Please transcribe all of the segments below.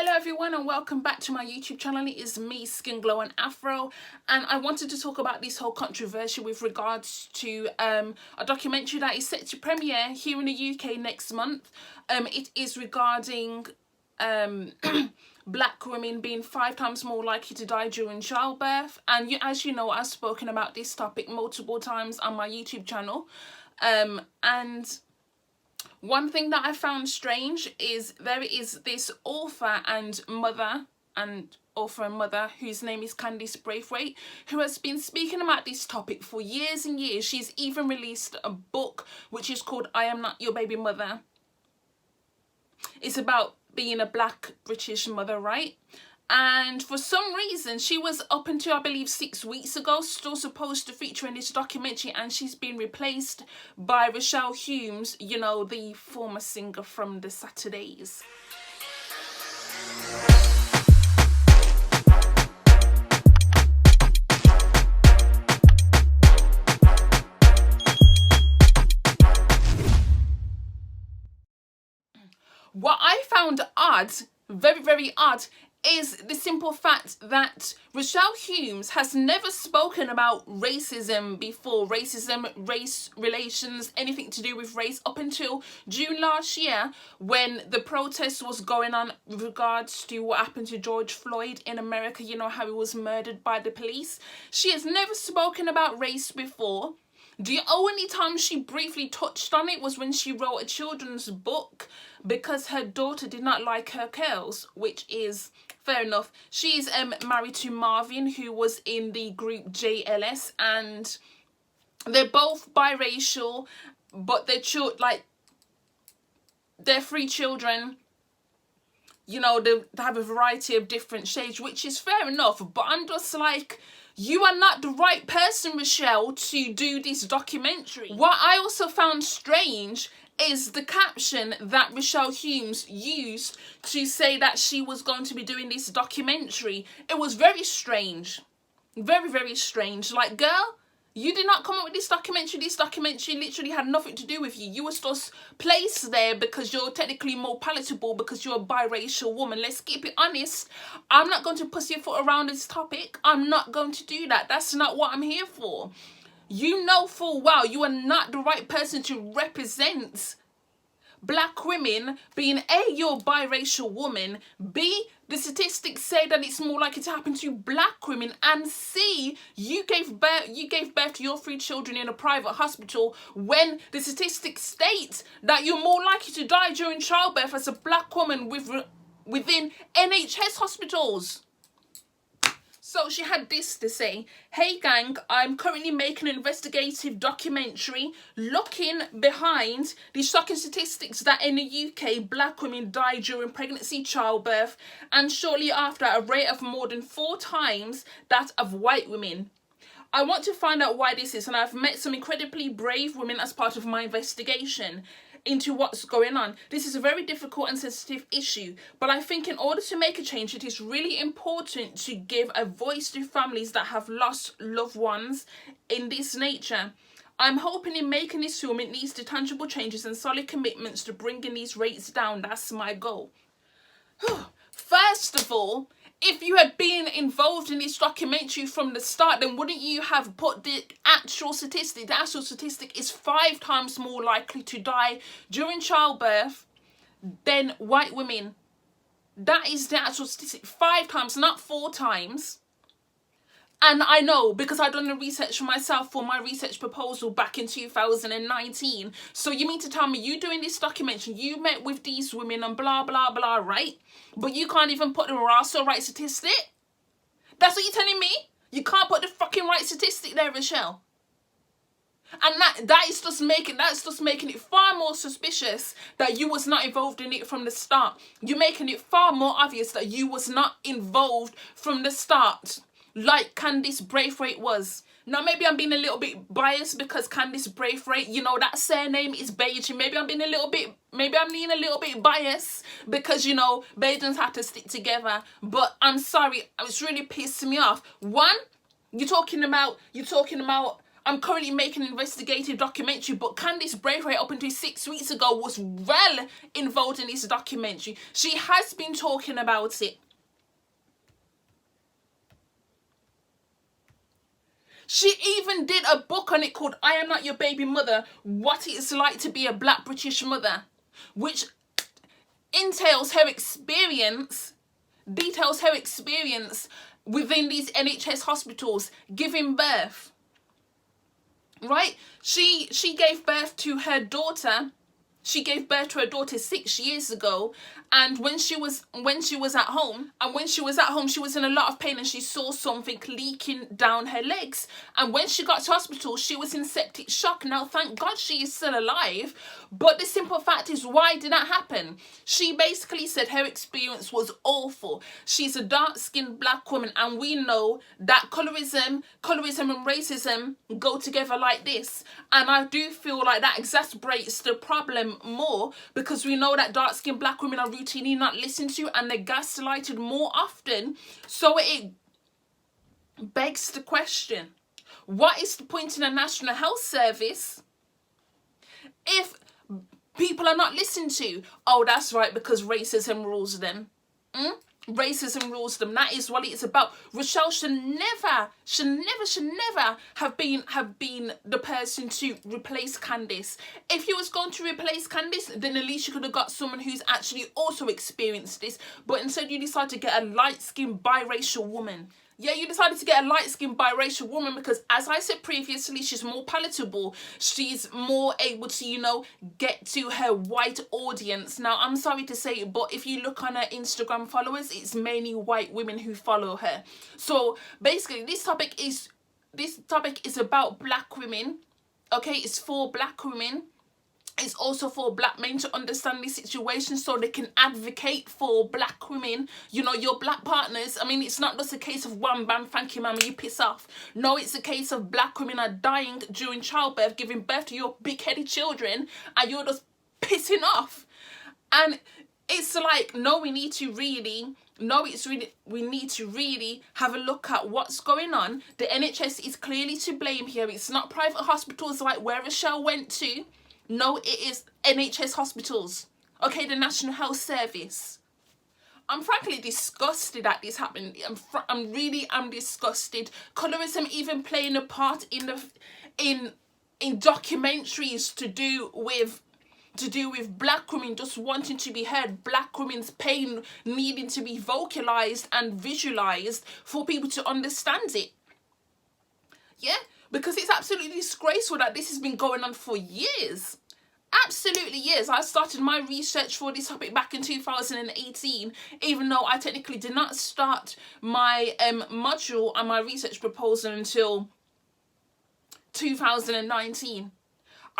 Hello everyone and welcome back to my YouTube channel. It is me, SkingloNafro, and I wanted to talk about this whole controversy with regards to a documentary that is set to premiere here in the UK next month. It is regarding black women being 5 times more likely to die during childbirth, and as you know, I've spoken about this topic multiple times on my YouTube channel, and one thing that I found strange is there is this author and mother whose name is Candice Braithwaite, who has been speaking about this topic for years and years. She's even released a book which is called I Am Not Your Baby Mother. It's about being a black British mother, right? And for some reason, she was up until I believe 6 weeks ago still supposed to feature in this documentary, and she's been replaced by Rochelle, you know, the former singer from the Saturdays. What I found odd, very, very odd, is the simple fact that Rochelle has never spoken about racism before. Racism, race relations, anything to do with race, up until June last year when the protest was going on with regards to what happened to George Floyd in America. You know, how he was murdered by the police. She has never spoken about race before. The only time she briefly touched on it was when she wrote a children's book because her daughter did not like her curls, which is fair enough. She's married to Marvin, who was in the group JLS, and they're both biracial, but they're 3 children. You know, they have a variety of different shades, which is fair enough, but I'm just like, you are not the right person, Rochelle, to do this documentary. What I also found strange is the caption that Rochelle used to say that she was going to be doing this documentary. It was very strange. Very, very strange. Like, girl, you did not come up with this documentary. This documentary literally had nothing to do with you. You were just placed there because you're technically more palatable because you're a biracial woman. Let's keep it honest. I'm not going to pussyfoot around this topic. I'm not going to do that. That's not what I'm here for. You know full well you are not the right person to represent black women, being A, you're a biracial woman, B, the statistics say that it's more likely to happen to black women, and C, you gave birth to your 3 children in a private hospital when the statistics state that you're more likely to die during childbirth as a black woman within NHS hospitals. So she had this to say: hey gang, I'm currently making an investigative documentary looking behind the shocking statistics that in the UK black women die during pregnancy, childbirth, and shortly after at a rate of more than 4 times that of white women. I want to find out why this is, and I've met some incredibly brave women as part of my investigation into what's going on. This is a very difficult and sensitive issue, but I think in order to make a change, it is really important to give a voice to families that have lost loved ones in this nature. I'm hoping in making this film it leads to tangible changes and solid commitments to bringing these rates down. That's my goal. First of all, if you had been involved in this documentary from the start, then wouldn't you have put the actual statistic? The actual statistic is 5 times more likely to die during childbirth than white women. That is the actual statistic. 5 times, not 4 times. And I know because I've done the research for myself for my research proposal back in 2019. So you mean to tell me you doing this documentary, you met with these women and blah, blah, blah, right? But you can't even put the right statistic? That's what you're telling me? You can't put the fucking right statistic there, Rochelle? And that's just making it far more suspicious that you was not involved in it from the start. You're making it far more obvious that you was not involved from the start, like Candice Braithwaite was. Now, maybe I'm being a little bit biased because Candice Braithwaite, you know, that surname is Bajan. Maybe I'm being a little bit biased because, you know, Bajans have to stick together. But I'm sorry, it's really pissing me off. One, you're talking about I'm currently making an investigative documentary, but Candice Braithwaite up until 6 weeks ago was well involved in this documentary. She has been talking about it. She even did a book on it called I Am Not Your Baby Mother, What It's Like to Be a Black British Mother, which entails her experience, details her experience within these NHS hospitals giving birth. Right? She gave birth to her daughter. She gave birth to her daughter 6 years ago, and when she was at home, she was in a lot of pain, and she saw something leaking down her legs. And when she got to hospital, she was in septic shock. Now, thank God she is still alive, but the simple fact is, why did that happen? She basically said her experience was awful. She's a dark-skinned black woman, and we know that colorism and racism go together like this. And I do feel like that exacerbates the problem more, because we know that dark-skinned black women are routinely not listened to and they're gaslighted more often. So it begs the question, what is the point in a National Health Service if people are not listened to? Oh, that's right, because racism rules them. Racism rules them. That is what it's about. Rochelle should never have been the person to replace Candice. If you was going to replace Candice, then at least you could have got someone who's actually also experienced this. But instead you decided to get a light-skinned biracial woman. Yeah, you decided to get a light-skinned biracial woman because, as I said previously, she's more palatable. She's more able to, you know, get to her white audience. Now, I'm sorry to say it, but if you look on her Instagram followers, it's mainly white women who follow her. So, basically, this topic is about black women. Okay, it's for black women. It's also for black men to understand the situation so they can advocate for black women, you know, your black partners. I mean, it's not just a case of wham, bam, thank you, mama, you piss off. No, it's a case of black women are dying during childbirth, giving birth to your big-headed children, and you're just pissing off. And it's like, no, we need to really have a look at what's going on. The NHS is clearly to blame here. It's not private hospitals like where Rochelle went to. No, it is NHS hospitals. Okay, the National Health Service. I'm frankly disgusted at this happening. I'm disgusted. Colorism even playing a part in documentaries to do with black women just wanting to be heard, black women's pain needing to be vocalized and visualized for people to understand it. Yeah? Because it's absolutely disgraceful that this has been going on for years. Absolutely years. I started my research for this topic back in 2018, even though I technically did not start my module and my research proposal until 2019.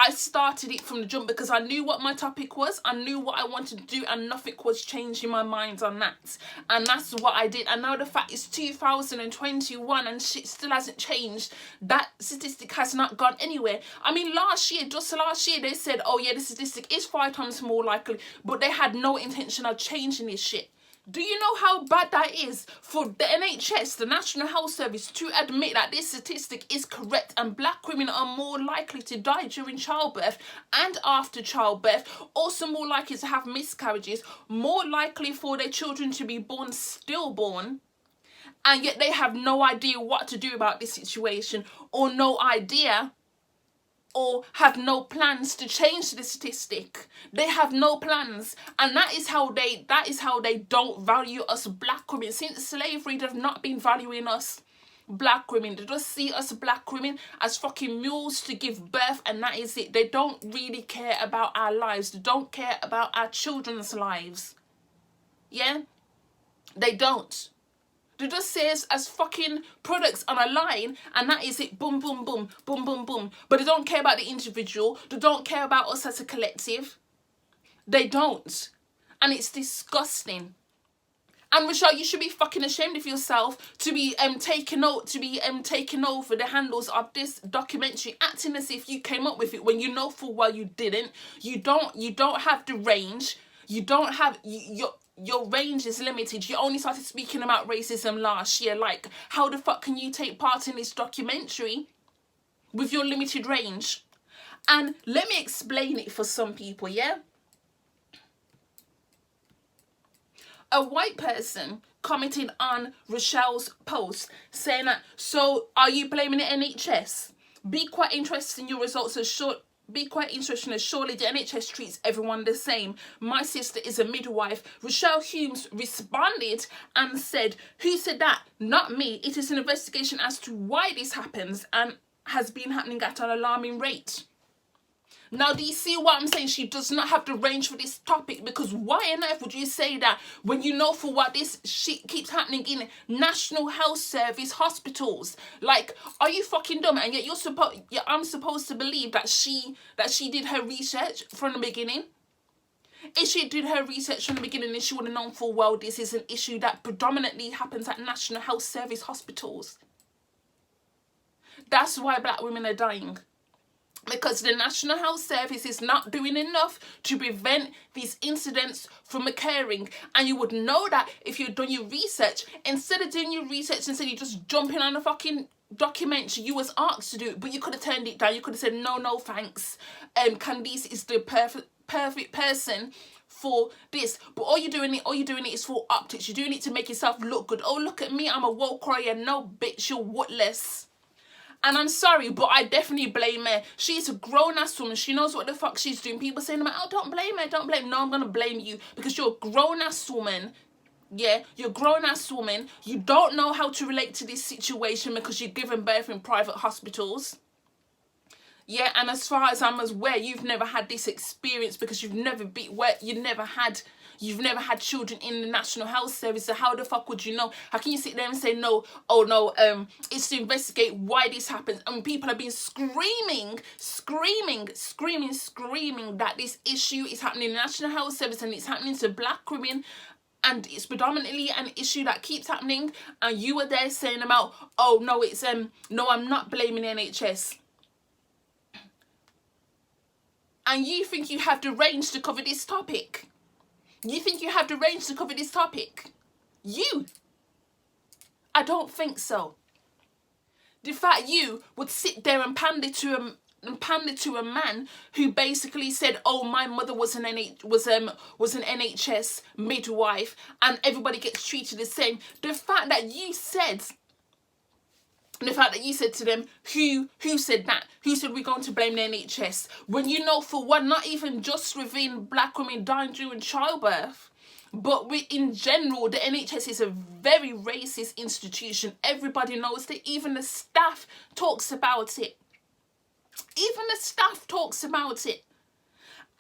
I started it from the jump because I knew what my topic was, I knew what I wanted to do, and nothing was changing my mind on that. And that's what I did. And now the fact is 2021 and shit still hasn't changed. That statistic has not gone anywhere. I mean, just last year, they said, oh yeah, the statistic is 5 times more likely, but they had no intention of changing this shit. Do you know how bad that is for the NHS, the National Health Service, to admit that this statistic is correct and black women are more likely to die during childbirth and after childbirth, also more likely to have miscarriages, more likely for their children to be born stillborn, and yet they have no idea what to do about this situation, or no idea, or have no plans to change the statistic. They have no plans, and that is how they don't value us black women. Since slavery, they've not been valuing us black women. They just see us black women as fucking mules to give birth, and that is it. They don't really care about our lives. They don't care about our children's lives. Yeah? They don't. They just see us as fucking products on a line, and that is it. Boom, boom, boom, boom, boom, boom. But they don't care about the individual. They don't care about us as a collective. They don't. And it's disgusting. And Rochelle, you should be fucking ashamed of yourself to be taking over the handles of this documentary, acting as if you came up with it when you know full well you didn't. You don't have the range. You don't have your range is limited. You only started speaking about racism last year. Like, how the fuck can you take part in this documentary with your limited range. And let me explain it for some people, yeah? A white person commented on Rochelle's post saying that, so are you blaming the NHS? Be quite interested in your results as short. Be quite interested as surely the NHS treats everyone the same. My sister is a midwife. Rochelle Humes responded and said, who said that? Not me. It is an investigation as to why this happens and has been happening at an alarming rate. Now, do you see what I'm saying? She does not have the range for this topic, because why on earth would you say that when you know for what this shit keeps happening in National Health Service hospitals? Like, are you fucking dumb? And yet I'm supposed to believe that she did her research from the beginning. If she did her research from the beginning, then she would have known full well this is an issue that predominantly happens at National Health Service hospitals. That's why black women are dying. Because the National Health Service is not doing enough to prevent these incidents from occurring. And you would know that if you'd done your research. Instead of doing your research, instead of just jumping on a fucking documentary, you was asked to do it, but you could have turned it down. You could have said, no thanks. Candice is the perfect person for this. But all you're doing it is for optics. You're doing it to make yourself look good. Oh, look at me, I'm a woke crier. No, bitch, you're wootless. And I'm sorry, but I definitely blame her. She's a grown-ass woman. She knows what the fuck she's doing. People saying, oh, don't blame her, don't blame her. No, I'm going to blame you because you're a grown-ass woman. Yeah, you're a grown-ass woman. You don't know how to relate to this situation because you're giving birth in private hospitals. Yeah, and as far as I'm aware, you've never had this experience because you've never had children in the National Health Service. So how the fuck would you know? How can you sit there and say no? Oh no, it's to investigate why this happens. And people have been screaming that this issue is happening in the National Health Service and it's happening to black women. And it's predominantly an issue that keeps happening. And you were there saying about, oh no, it's no, I'm not blaming the NHS. And you think you have the range to cover this topic? You think you have the range to cover this topic? You? I don't think so. The fact you would sit there and pander to a man who basically said, "Oh, my mother was an NHS midwife, and everybody gets treated the same." The fact that you said to them, who said that? Who said we're going to blame the NHS? When you know, for one, not even just within black women dying during childbirth, but in general, the NHS is a very racist institution. Everybody knows that. Even the staff talks about it. Even the staff talks about it.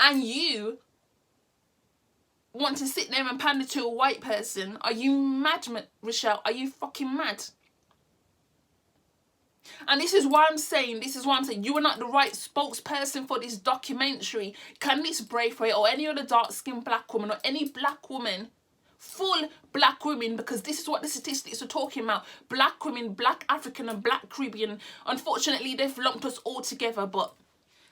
And you want to sit there and pander to a white person? Are you mad, Rochelle? Are you fucking mad? And this is why I'm saying, you are not the right spokesperson for this documentary. Candice Braithwaite or any other dark-skinned black woman or any black woman, full black women, because this is what the statistics are talking about. Black women, black African and black Caribbean. Unfortunately, they've lumped us all together, but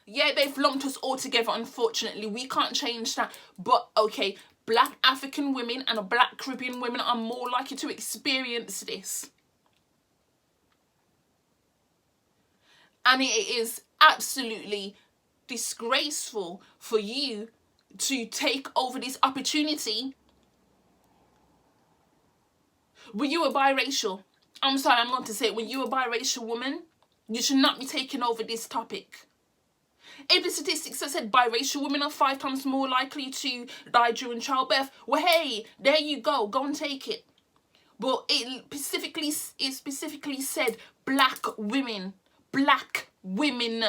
yeah, they've lumped us all together, unfortunately. We can't change that. But okay, black African women and black Caribbean women are more likely to experience this. And it is absolutely disgraceful for you to take over this opportunity. When you are biracial, I'm sorry, I'm going to say it, when you are a biracial woman, you should not be taking over this topic. If the statistics have said biracial women are 5 times more likely to die during childbirth, well, hey, there you go and take it. But it specifically said black women. Black women.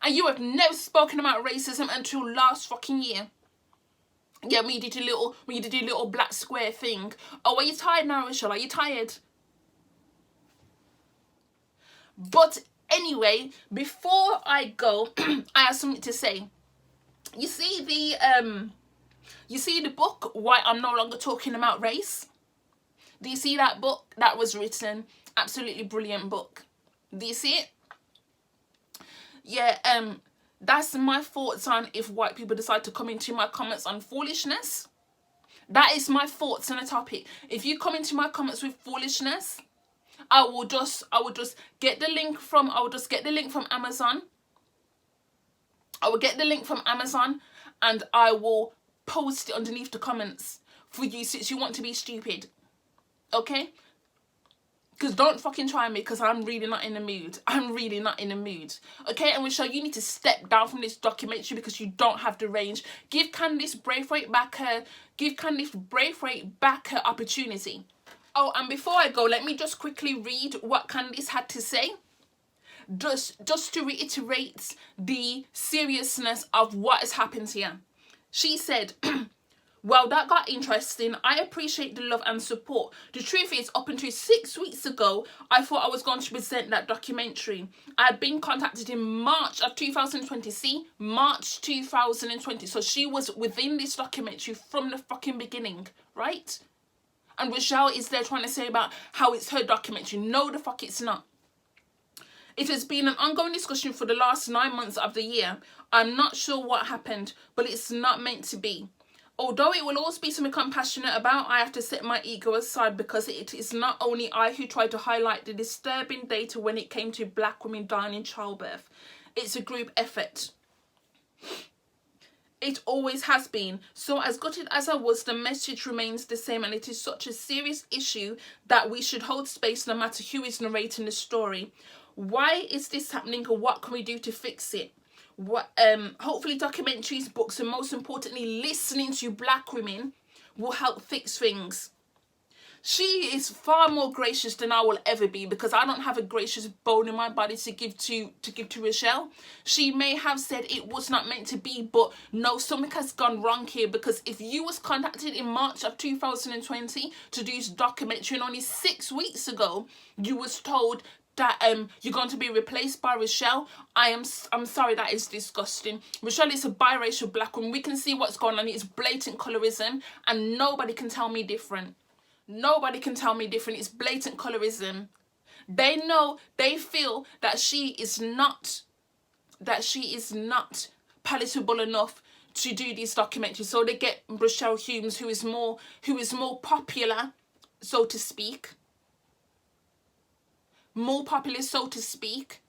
And you have never spoken about racism until last fucking year. Yeah, when you did your little black square thing. Oh, are you tired now, Rochelle? Are you tired? But anyway, before I go, I have something to say. You see the book, Why I'm No Longer Talking About Race? Do you see that book that was written? Absolutely brilliant book. Do you see it? Yeah, that's my thoughts on if white people decide to come into my comments on foolishness. That is my thoughts on the topic. If you come into my comments with foolishness, I will just get the link from Amazon. I will get the link from Amazon and I will post it underneath the comments for you, since you want to be stupid. Okay? Because don't fucking try me, because I'm really not in the mood. I'm really not in the mood. Okay, and Rochelle, you need to step down from this documentary because you don't have the range. Give Candice Braithwaite back her opportunity. Oh, and before I go, let me just quickly read what Candice had to say. Just to reiterate the seriousness of what has happened here. She said, well, that got interesting. I appreciate the love and support. The truth is, up until 6 weeks ago, I thought I was going to present that documentary. I had been contacted in March of 2020. See? March 2020. So she was within this documentary from the fucking beginning, right? And Rochelle is there trying to say about how it's her documentary. No, the fuck it's not. It has been an ongoing discussion for the last 9 months of the year. I'm not sure what happened, but it's not meant to be. Although it will always be something I'm passionate about, I have to set my ego aside because it is not only I who tried to highlight the disturbing data when it came to black women dying in childbirth. It's a group effort. It always has been. So as gutted as I was, the message remains the same, and it is such a serious issue that we should hold space no matter who is narrating the story. Why is this happening, and what can we do to fix it? Hopefully documentaries, books, and most importantly listening to black women will help fix things. She is far more gracious than I will ever be, because I don't have a gracious bone in my body to give to Rochelle. She may have said it was not meant to be, but no, something has gone wrong here, because if you was contacted in March of 2020 to do this documentary, and only 6 weeks ago you was told that you're going to be replaced by Rochelle, I'm sorry, that is disgusting. Rochelle is a biracial black woman. We can see what's going on. It's blatant colorism, and nobody can tell me different. Nobody can tell me different. It's blatant colorism. They know, they feel that she is not palatable enough to do these documentaries, so they get Rochelle Humes, who is more popular, so to speak. More popular, so to speak,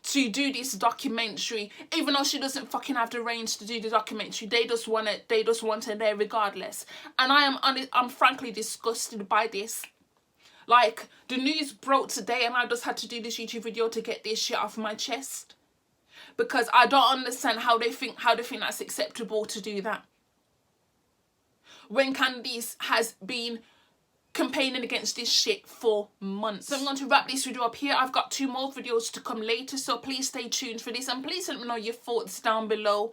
to do this documentary, even though she doesn't fucking have the range to do the documentary. They just want her there regardless. And I'm frankly disgusted by this. Like, the news broke today and I just had to do this YouTube video to get this shit off my chest, because I don't understand how they think that's acceptable to do that, when Candice has been campaigning against this shit for months. So I'm going to wrap this video up here. I've got 2 more videos to come later, so please stay tuned for this, and please let me know your thoughts down below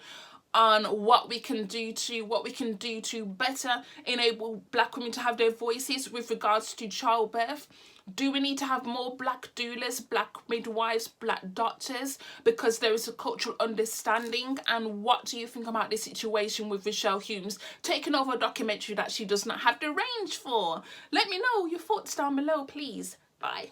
on what we can do to better enable black women to have their voices with regards to childbirth. Do we need to have more black doulas, black midwives, black doctors, because there is a cultural understanding? And what do you think about this situation with Rochelle Humes taking over a documentary that she does not have the range for? Let me know your thoughts down below, please. Bye.